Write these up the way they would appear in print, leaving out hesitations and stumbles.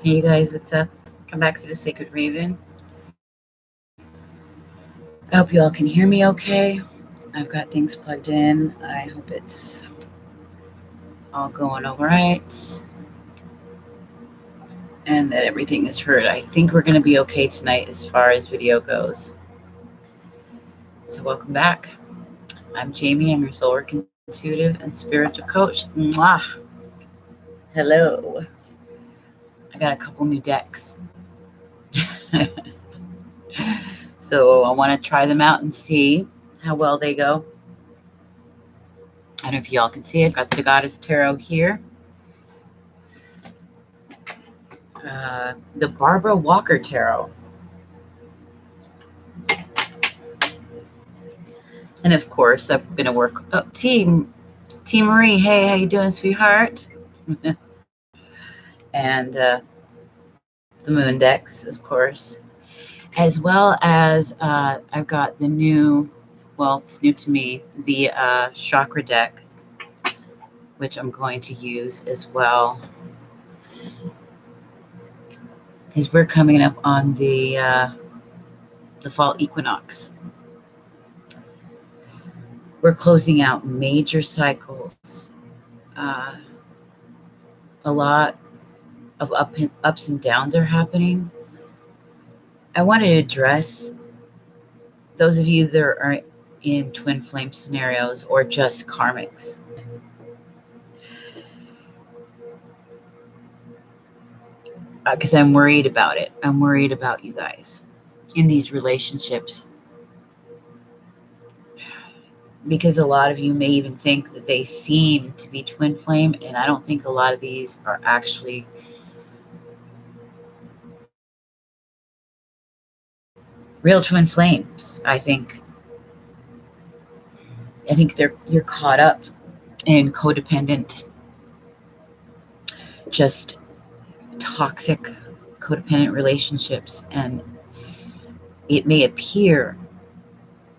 Hey you guys, what's up? Come back to the Sacred Raven. I hope you all can hear me okay. I've got things plugged in. I hope it's all going all right and that everything is heard. I think we're going to be okay tonight as far as video goes. So welcome back. I'm Jamie. I'm your soul work intuitive and spiritual coach. Mwah! Hello. I got a couple new decks. So I want to try them out and see how well they go. I don't know if y'all can see it. I've got the Goddess Tarot here. The Barbara Walker Tarot. And of course, I'm going to work. Oh, T Marie, hey, how you doing, sweetheart? And the Moon Decks, of course, as well as I've got the new, well, it's new to me, the Chakra Deck, which I'm going to use as well, because we're coming up on the fall equinox. We're closing out major cycles. A lot of ups and downs are happening. I want to address those of you that are in twin flame scenarios or just karmics. Because I'm worried about it. I'm worried about you guys in these relationships. Because a lot of you may even think that they seem to be twin flame, and I don't think a lot of these are actually real twin flames. I think you're caught up in codependent, just toxic codependent relationships, and it may appear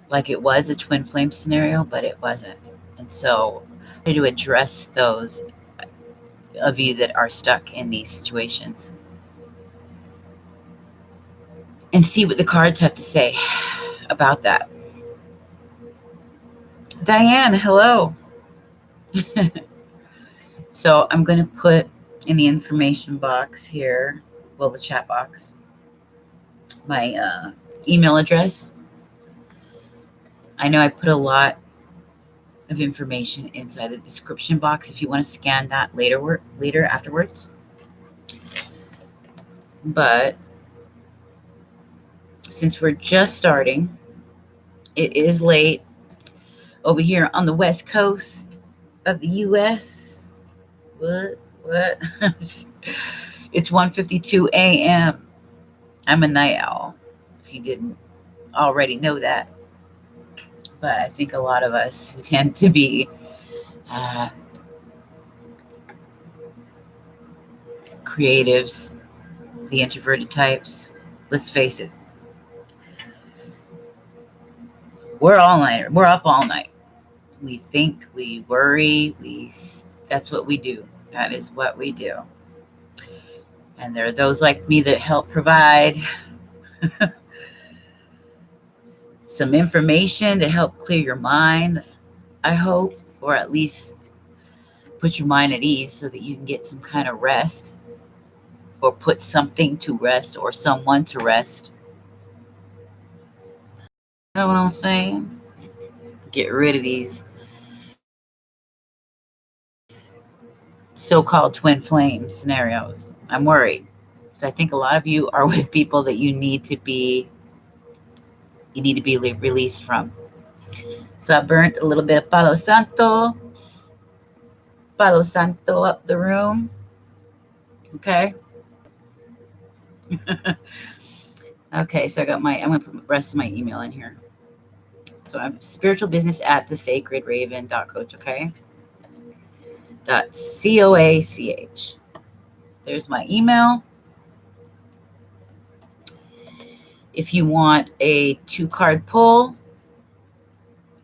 like it was a twin flame scenario, but it wasn't. And so I wanted to address those of you that are stuck in these situations and see what the cards have to say about that. Diane, hello. So I'm going to put in the information box here, well, the chat box, my email address. I know I put a lot of information inside the description box if you want to scan that later afterwards. But since we're just starting, it is late over here on the west coast of the US. What? It's 1:52 a.m. I'm a night owl, if you didn't already know that. But I think a lot of us who tend to be creatives, the introverted types, let's face it, we're all-nighter. We're up all night. We think, we worry, that's what we do. That is what we do. And there are those like me that help provide some information to help clear your mind, I hope, or at least put your mind at ease so that you can get some kind of rest, or put something to rest or someone to rest. You know what I'm saying? Get rid of these so-called twin flame scenarios. I'm worried. So I think a lot of you are with people that you need to be released from. So I burnt a little bit of Palo Santo up the room. Okay. Okay, so I'm going to put the rest of my email in here. So I'm spiritualbusiness@thesacredraven.coach, okay? .coach. There's my email. If you want a 2-card pull,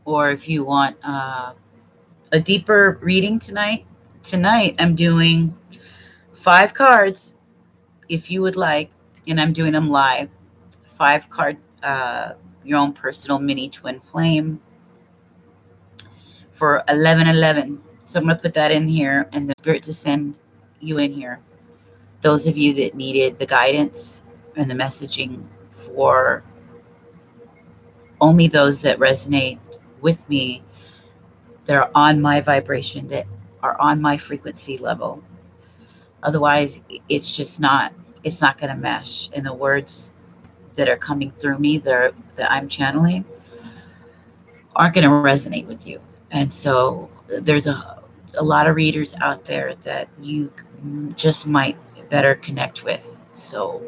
or if you want a deeper reading tonight I'm doing 5 cards, if you would like, and I'm doing them live, 5-card, your own personal mini twin flame for 1111. So I'm going to put that in here and the spirit to send you in here. Those of you that needed the guidance and the messaging for only those that resonate with me, that are on my vibration, that are on my frequency level. Otherwise, it's not going to mesh. And the words that are coming through me that I'm channeling aren't going to resonate with you. And so there's a lot of readers out there that you just might better connect with. So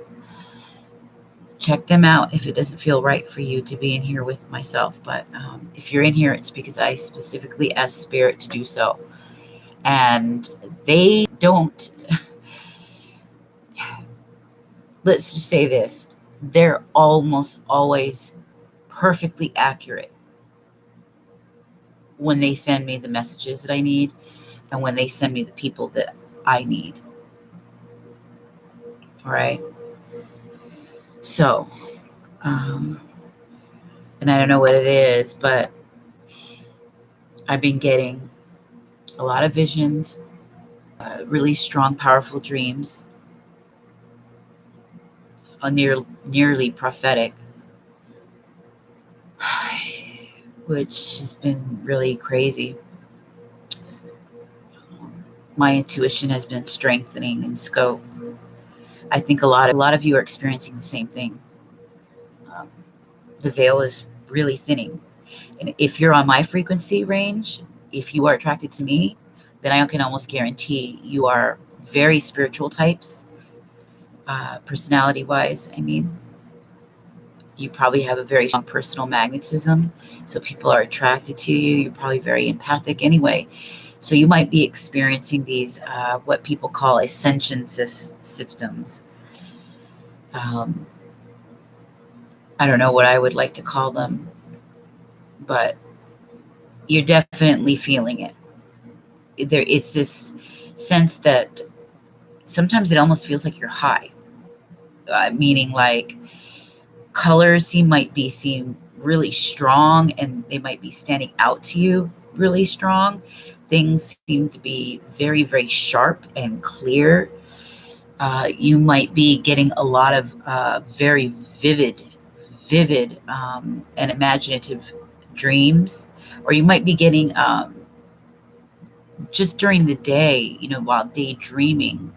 check them out if it doesn't feel right for you to be in here with myself. But if you're in here, it's because I specifically asked Spirit to do so. And they don't, let's just say this, they're almost always perfectly accurate when they send me the messages that I need and when they send me the people that I need. All right. So, and I don't know what it is, but I've been getting a lot of visions, really strong, powerful dreams, nearly prophetic, which has been really crazy. My intuition has been strengthening in scope. I think a lot of you are experiencing the same thing. The veil is really thinning. And if you're on my frequency range, if you are attracted to me, then I can almost guarantee you are very spiritual types, personality-wise. I mean, you probably have a very strong personal magnetism, so people are attracted to you. You're probably very empathic anyway. So you might be experiencing these, what people call ascension systems. I don't know what I would like to call them, but you're definitely feeling it. It's this sense that sometimes it almost feels like you're high, meaning like colors might seem really strong and they might be standing out to you really strong. Things seem to be very, very sharp and clear. You might be getting a lot of very vivid and imaginative dreams, or you might be getting just during the day, while daydreaming,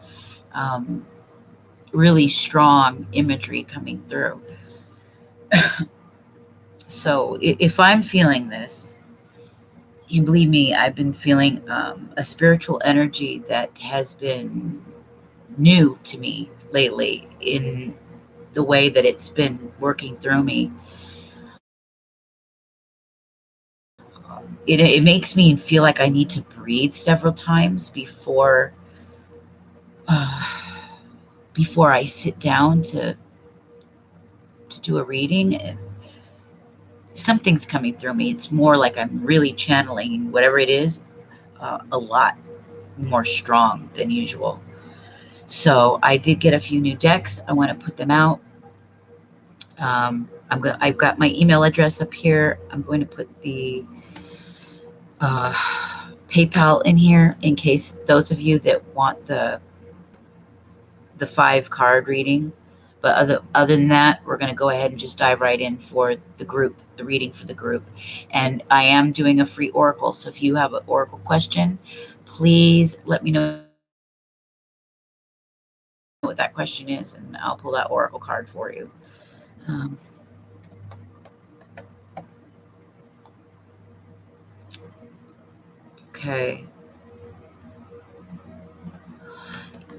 really strong imagery coming through. So if I'm feeling this, you believe me, I've been feeling a spiritual energy that has been new to me lately in the way that it's been working through me. It makes me feel like I need to breathe several times before I sit down to do a reading. And something's coming through me. It's more like I'm really channeling whatever it is a lot more strong than usual. So I did get a few new decks. I want to put them out. I've got my email address up here. I'm going to put the PayPal in here in case those of you that want the 5-card reading. But other than that, we're going to go ahead and just dive right in for the reading for the group. And I am doing a free oracle. So if you have an oracle question, please let me know what that question is, and I'll pull that oracle card for you. Okay.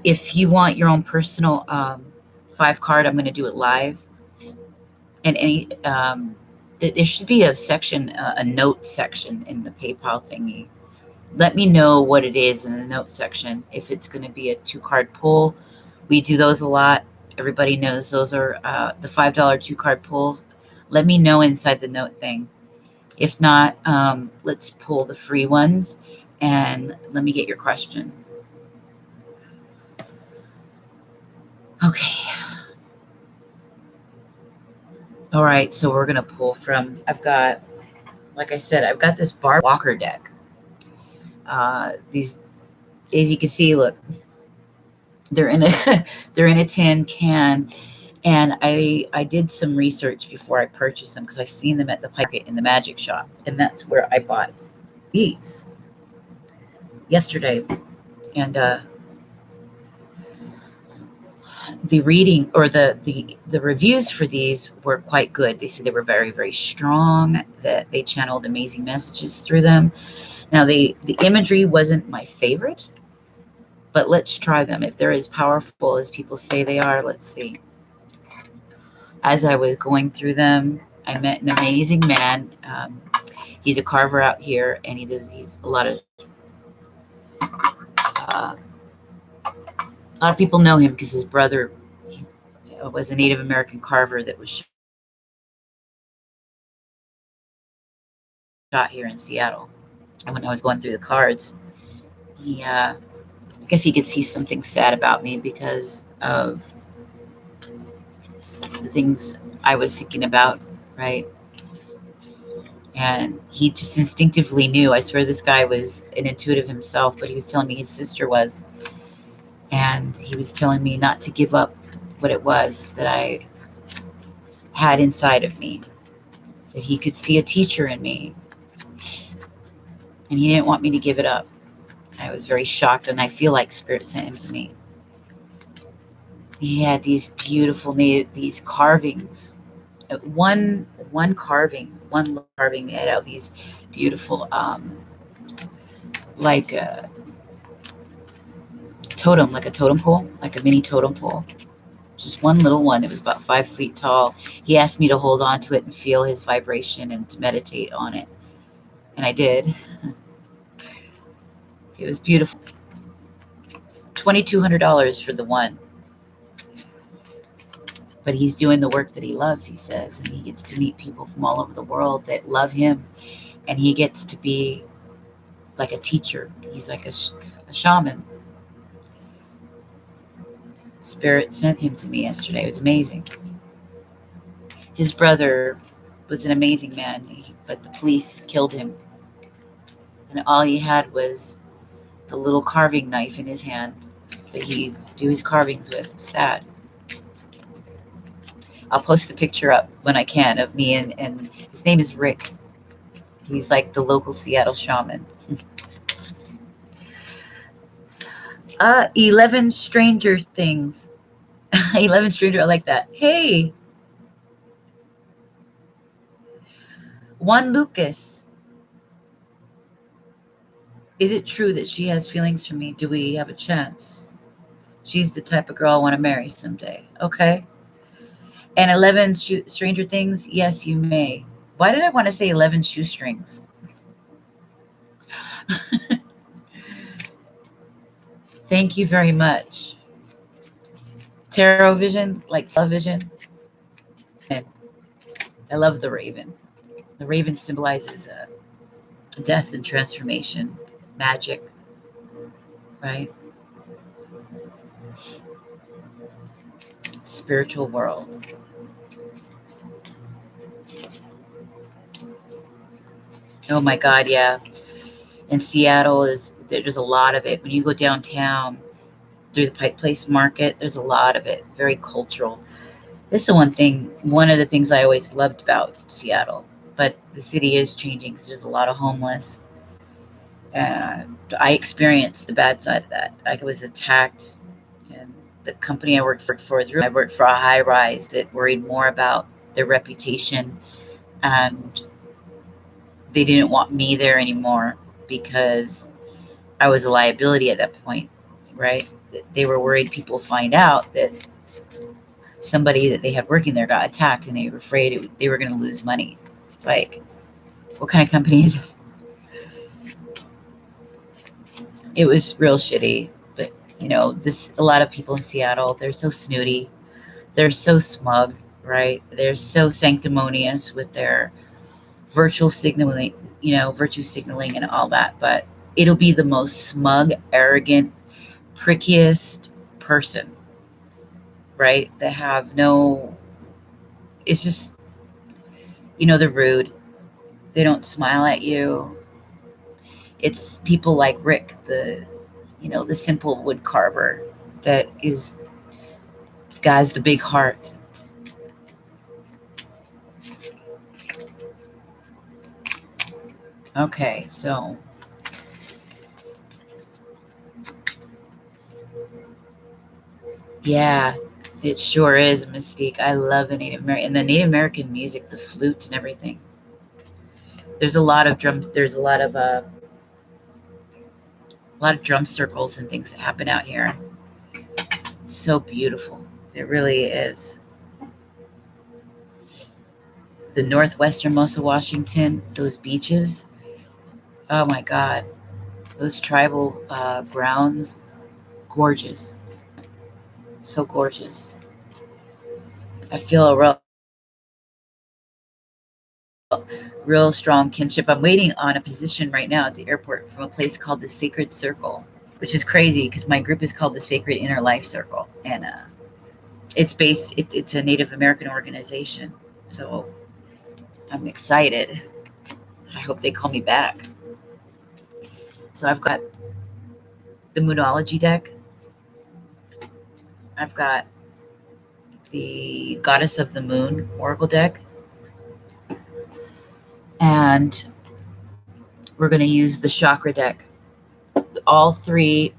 If you want your own personal 5-card, I'm going to do it live. And there should be a section, a note section in the PayPal thingy. Let me know what it is in the note section. If it's going to be a 2-card pull, we do those a lot. Everybody knows those are the $5 2-card pulls. Let me know inside the note thing. If not, let's pull the free ones, and let me get your question. Okay. All right. So we're going to pull from, like I said, I've got this Bar Walker deck. These, as you can see, look, they're in a, they're in a tin can. And I did some research before I purchased them because I seen them at the Market in the magic shop. And that's where I bought these yesterday. And the reading or the reviews for these were quite good. They said they were very, very strong, that they channeled amazing messages through them. Now the imagery wasn't my favorite, but let's try them. If they're as powerful as people say they are, let's see. As I was going through them, I met an amazing man. He's a carver out here, and he's a lot of people know him because his brother was a Native American carver that was shot here in Seattle. And when I was going through the cards, I guess he could see something sad about me because of the things I was thinking about, right? And he just instinctively knew. I swear this guy was an intuitive himself, but he was telling me his sister was. And he was telling me not to give up what it was that I had inside of me, that he could see a teacher in me, and he didn't want me to give it up. I was very shocked, and I feel like Spirit sent him to me. He had these beautiful these carvings. One carving had all these beautiful like a totem, like a totem pole, like a mini totem pole. Just one little one. It was about 5 feet tall. He asked me to hold on to it and feel his vibration and to meditate on it. And I did. It was beautiful. $2,200 for the one. But he's doing the work that he loves, he says, and he gets to meet people from all over the world that love him, and he gets to be like a teacher. He's like a shaman. Spirit sent him to me yesterday. It was amazing. His brother was an amazing man, but the police killed him, and all he had was the little carving knife in his hand that he do his carvings with. Sad. I'll post the picture up when I can of me, and his name is Rick. He's like the local Seattle shaman. 11 Stranger Things. 11 Stranger, I like that. Hey, Juan Lucas. Is it true that she has feelings for me? Do we have a chance? She's the type of girl I want to marry someday. Okay. And 11 Stranger Things. Yes, you may. Why did I want to say 11 shoestrings? Thank you very much. Tarot vision, like television. And I love the raven. The raven symbolizes death and transformation, magic, right? The spiritual world. Oh my God, yeah. In Seattle, there's a lot of it. When you go downtown through the Pike Place Market, there's a lot of it. Very cultural. This is one of the things I always loved about Seattle. But the city is changing because there's a lot of homeless. I experienced the bad side of that. I was attacked, and the company I worked for I worked for a high rise that worried more about their reputation, and they didn't want me there anymore because I was a liability at that point, right? They were worried people find out that somebody that they had working there got attacked, and they were afraid they were going to lose money. Like, what kind of company is it? It was real shitty. But a lot of people in Seattle, they're so snooty, they're so smug, right? They're so sanctimonious with their virtual signaling, virtue signaling and all that. But it'll be the most smug, arrogant, prickiest person, right? They have no, it's just, they're rude. They don't smile at you. It's people like Rick, the simple wood carver that is, guy's the big heart. Okay, so yeah, it sure is a mystique. I love the Native American and the Native American music, the flute and everything. There's a lot of drums. There's a lot of drum circles and things that happen out here. It's so beautiful. It really is. The northwesternmost of Washington, those beaches. Oh my God, those tribal grounds, gorgeous, so gorgeous. I feel a real strong kinship. I'm waiting on a position right now at the airport from a place called the Sacred Circle, which is crazy because my group is called the Sacred Inner Life Circle, and it's a Native American organization. So I'm excited. I hope they call me back. So I've got the Moonology deck. I've got the Goddess of the Moon Oracle deck. And we're going to use the Chakra deck. All three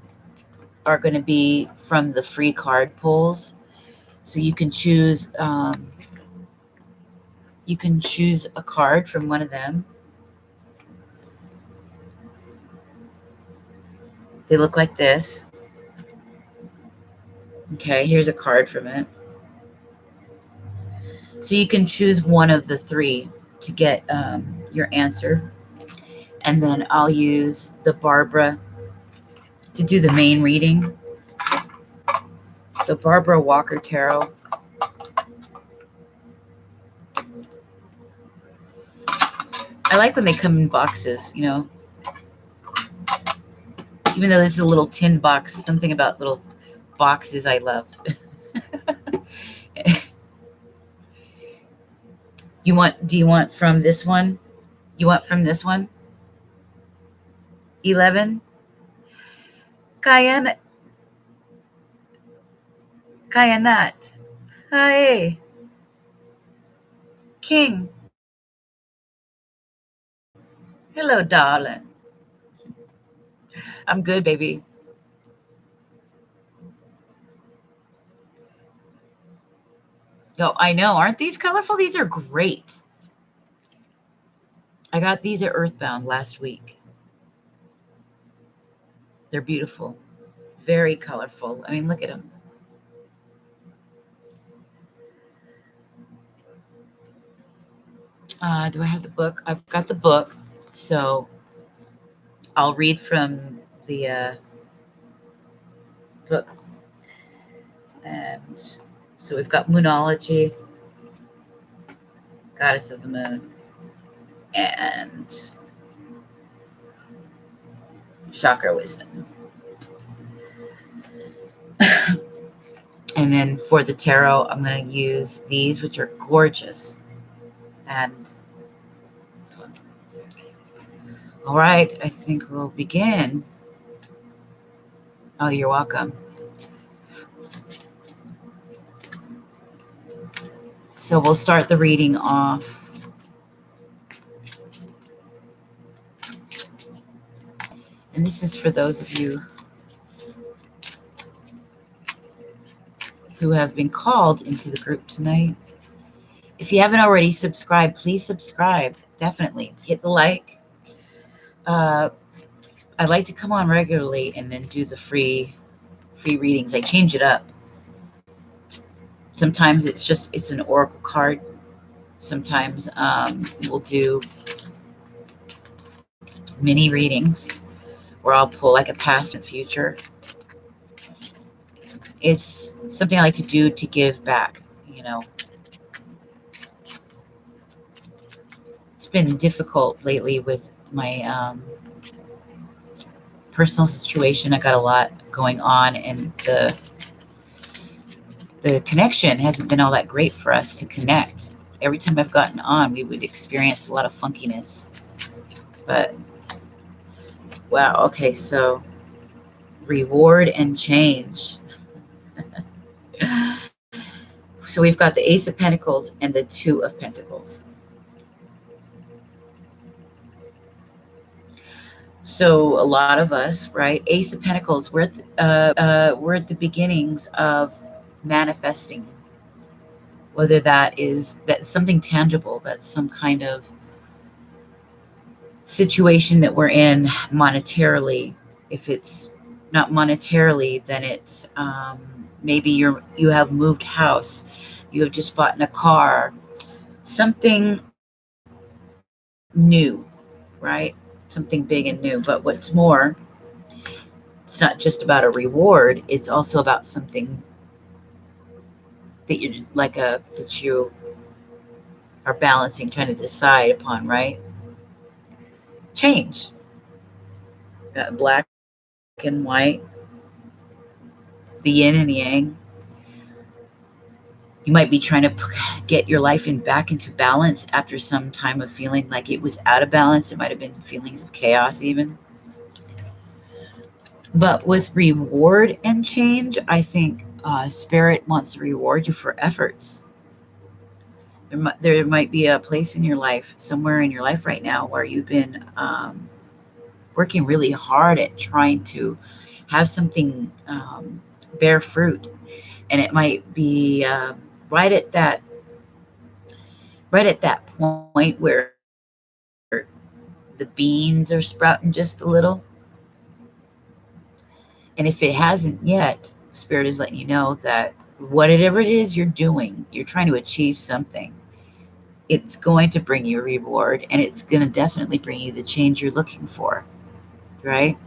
are going to be from the free card pulls. So you can choose a card from one of them. They look like this. Okay, here's a card from it. So you can choose one of the three to get your answer. And then I'll use the Barbara to do the main reading. The Barbara Walker Tarot. I like when they come in boxes, even though this is a little tin box, something about little boxes I love. Do you want from this one? You want from this one? 11? Kayanat. Hi. King. Hello, darling. I'm good, baby. Oh, I know. Aren't these colorful? These are great. I got these at Earthbound last week. They're beautiful. Very colorful. I mean, look at them. Do I have the book? I've got the book. So I'll read from the book. And so we've got Moonology, Goddess of the Moon, and Chakra Wisdom. And then for the tarot, I'm going to use these, which are gorgeous. And this one. All right, I think we'll begin. Oh, you're welcome. So we'll start the reading off. And this is for those of you who have been called into the group tonight. If you haven't already subscribed, please subscribe. Definitely hit the like. I like to come on regularly and then do the free readings. I change it up. Sometimes it's an oracle card. Sometimes we'll do mini readings where I'll pull like a past and future. It's something I like to do to give back, It's been difficult lately with my personal situation. I got a lot going on, and the connection hasn't been all that great for us to connect. Every time I've gotten on, we would experience a lot of funkiness. But wow, okay, so reward and change. So we've got the Ace of Pentacles and the Two of Pentacles. So a lot of us, right? Ace of Pentacles, we're at the beginnings of manifesting, whether that's something tangible, that's some kind of situation that we're in monetarily. If it's not monetarily, then it's maybe you have moved house, you have just bought in a car, something new, right? Something big and new. But what's more, it's not just about a reward, it's also about something that you are balancing, trying to decide upon, right? Change. Black and white, the yin and yang. You might be trying to get your life back into balance after some time of feeling like it was out of balance. It might have been feelings of chaos even. But with reward and change, I think Spirit wants to reward you for efforts. There might be a place in your life, somewhere in your life right now, where you've been working really hard at trying to have something bear fruit. And it might be right at that point where the beans are sprouting just a little. And if it hasn't yet, Spirit is letting you know that whatever it is you're doing, you're trying to achieve something. It's going to bring you a reward, and it's going to definitely bring you the change you're looking for, right?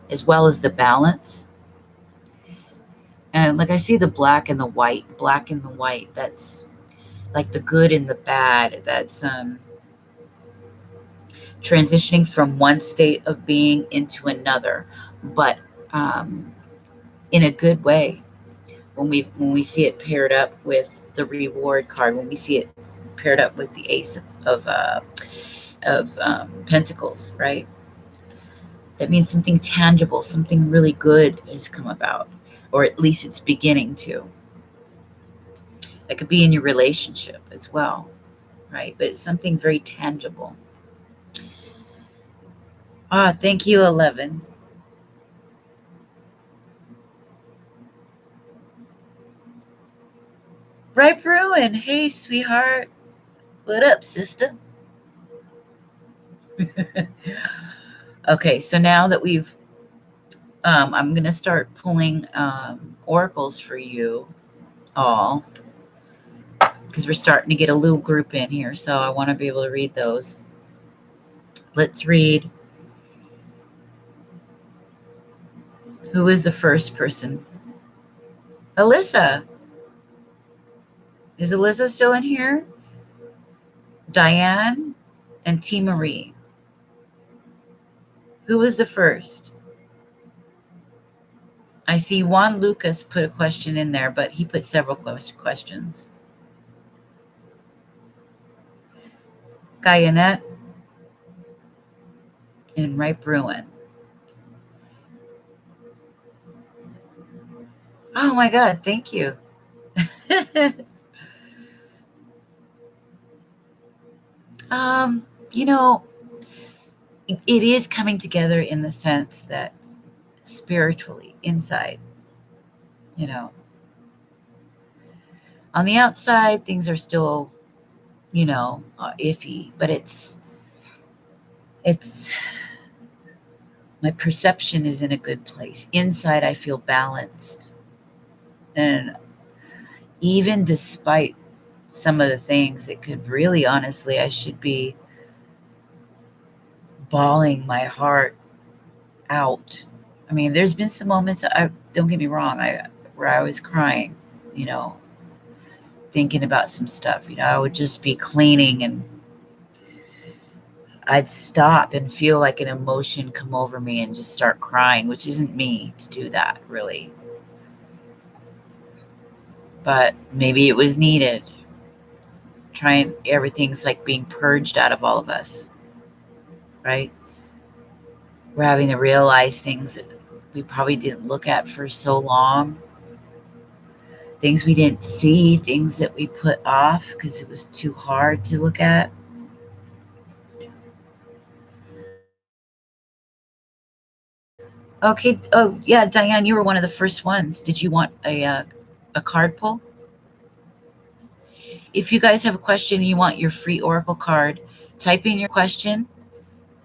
As well as the balance. And like I see the black and the white, that's like the good and the bad. That's transitioning from one state of being into another, but in a good way. When we see it paired up with the reward card, when we see it paired up with the Ace of Pentacles, right? That means something tangible, something really good has come about, or at least it's beginning to. That could be in your relationship as well, right? But it's something very tangible. Thank you, 11. Bright Bruin, hey, sweetheart. What up, sister? Okay, so now that I'm going to start pulling oracles for you all, because we're starting to get a little group in here, so I want to be able to read those. Let's read. Who is the first person? Alyssa. Is Alyssa still in here? Diane and T. Marie. Who was the first? I see Juan Lucas put a question in there, but he put several questions. Guyanette and Ripe Bruin. Oh my God, thank you. You know, it is coming together in the sense that spiritually, inside, you know, on the outside, things are still, iffy, but it's my perception is in a good place. Inside, I feel balanced. And even despite some of the things, it could really, honestly, I should be bawling my heart out. I mean, there's been some moments, don't get me wrong, where I was crying, thinking about some stuff. I would just be cleaning and I'd stop and feel like an emotion come over me and just start crying, which isn't me to do that, really. but maybe it was needed. Everything's like being purged out of all of us, right? We're having to realize things that we probably didn't look at for so long, things we didn't see, things that we put off because it was too hard to look at. Okay. Oh, yeah, Diane, you were one of the first ones. Did you want a card pull? If you guys have a question and you want your free Oracle card, type in your question,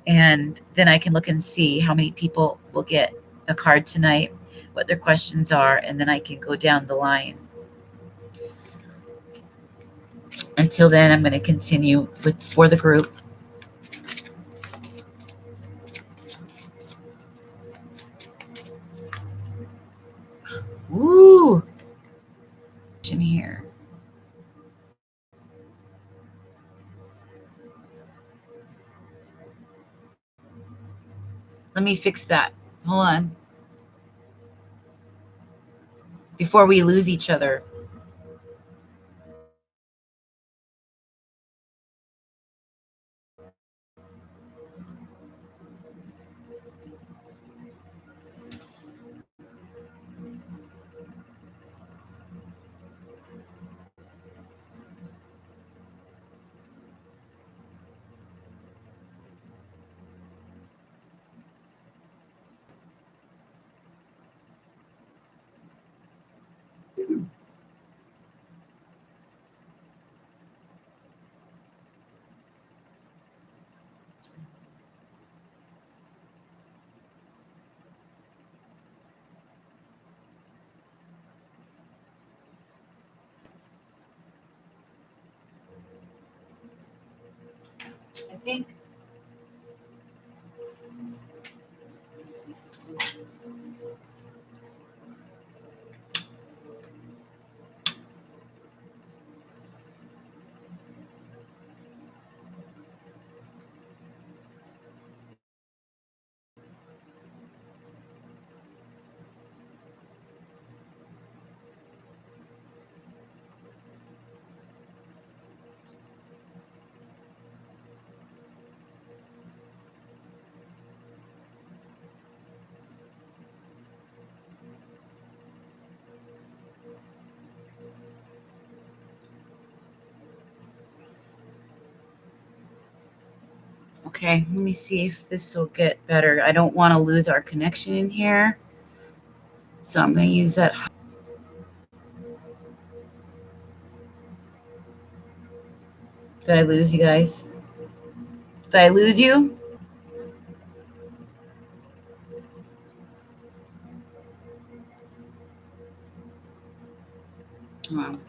and then I can look and see how many people will get a card tonight, what their questions are, and then I can go down the line. Until then, I'm going to continue for the group. Ooh, in here. Let me fix that. Hold on. Before we lose each other. I think. Okay, let me see if this will get better. I don't want to lose our connection in here. So I'm going to use that. Did I lose you guys? Did I lose you?